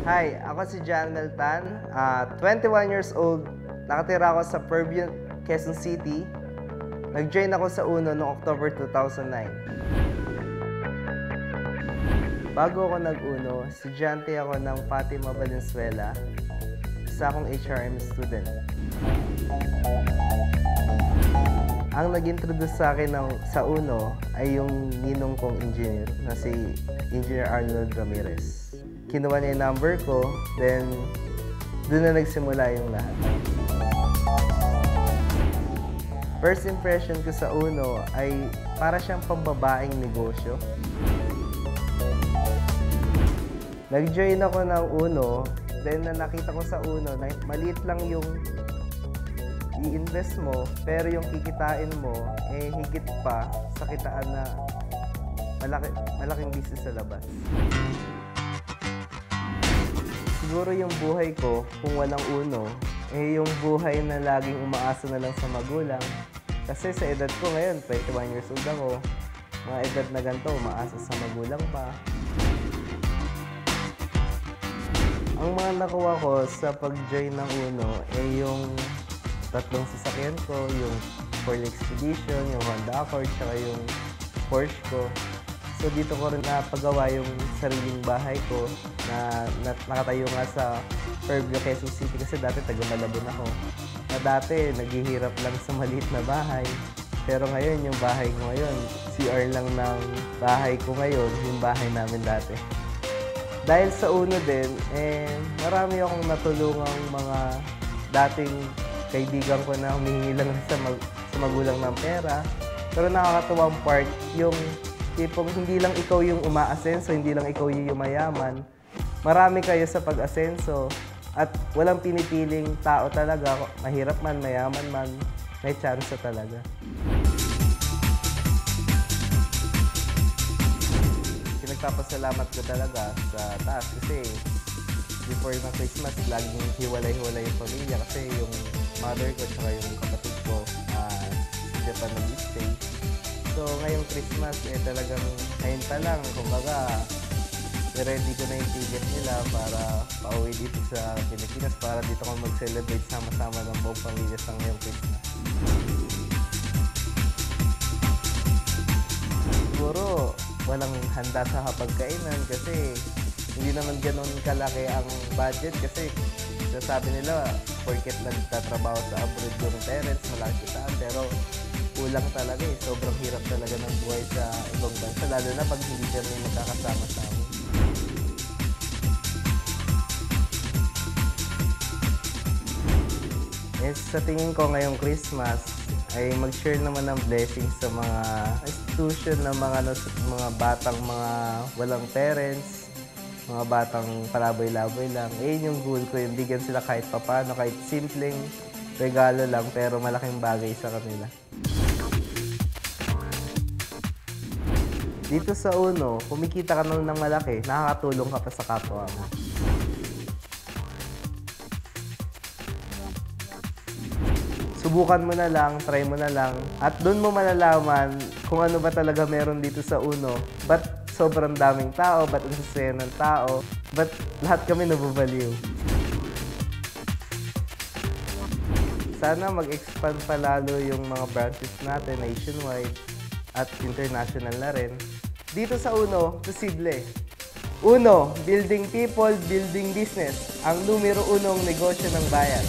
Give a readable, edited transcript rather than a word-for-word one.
Hi, ako si Jan Meltan, 21 years old, nakatira ako sa Fairview, Quezon City. Nag-join ako sa UNO noong October 2009. Bago ako nag-UNO, estudyante ako ng Fatima Valenzuela, isa akong HRM student. Ang nag-introduce sa akin sa UNO ay yung ninong kong engineer na si Engineer Arnold Ramirez. Kinuha niya yung number ko, then doon na nagsimula yung lahat. First impression ko sa UNO ay para siyang pambabaeng negosyo. Nag-join ako ng UNO, then nakita ko sa UNO na maliit lang yung i-invest mo, pero yung kikitain mo, higit pa sa kitaan na malaking business sa labas. Siguro yung buhay ko, kung walang UNO, yung buhay na laging umaasa na lang sa magulang. Kasi sa edad ko ngayon, 21 years old ako, mga edad na ganito, umaasa sa magulang pa. Ang mga nakuha ko sa pag-join ng UNO yung tatlong sasakyan ko, yung Ford Expedition, yung Honda Accord, saka yung Porsche ko. So dito ko rin napagawa yung sariling bahay ko na nakatayo nga sa Fairview, Quezon City kasi dati taga Malabon ako. Na dati naghihirap lang sa maliit na bahay. Pero ngayon yung bahay ko ngayon, CR lang ng bahay ko ngayon, yung bahay namin dati. Dahil sa UNO din, marami akong natulungang mga dating kaibigan ko na humihingi lang sa magulang ng pera. Pero nakakatuwang part, yung tipong hindi lang ikaw yung umaasenso, hindi lang ikaw yung mayaman. Marami kayo sa pag-asenso at walang pinipiling tao talaga, mahirap man, mayaman man, may chance talaga. Pinagpapasalamat ko talaga sa taas kasi before na Christmas, laging hiwalay-hiwalay yung pamilya kasi yung mother ko at yung kapatid ko Japan nag-stay. So ngayong Christmas, talagang ngayon pa lang, kumbaga, ready ko na yung ticket nila para pauwi dito sa Pilipinas para dito ko mag-celebrate sama-sama ng buong pamilya sa ngayong Christmas. Siguro, walang handa sa hapagkainan kasi hindi naman ganoon kalaki ang budget kasi sasabi nila, porket nagtatrabaho sa abroad yung parents, malaki kitaan, pero kulang talaga sobrang hirap talaga ng buhay sa ibang bansa, lalo na pag hindi kami magkakasama-sama. Sa tingin ko ngayong Christmas ay mag-share naman ng blessings sa mga institution ng mga batang mga walang parents, mga batang palaboy-laboy lang. Yung goal ko, yung bigyan sila kahit papano, kahit simpleng regalo lang pero malaking bagay sa kanila. Dito sa UNO, kumikita ka ng malaki, nakakatulong ka pa sa kapwa mo. Subukan mo na lang, try mo na lang, at doon mo malalaman kung ano ba talaga meron dito sa UNO. Ba't sobrang daming tao, ba't ang sasaya ng tao, ba't lahat kami nabubaliw. Sana mag-expand pa lalo yung mga branches natin nationwide at international na rin. Dito sa UNO, posible. UNO, building people, building business. Ang numero unong negosyo ng bayan.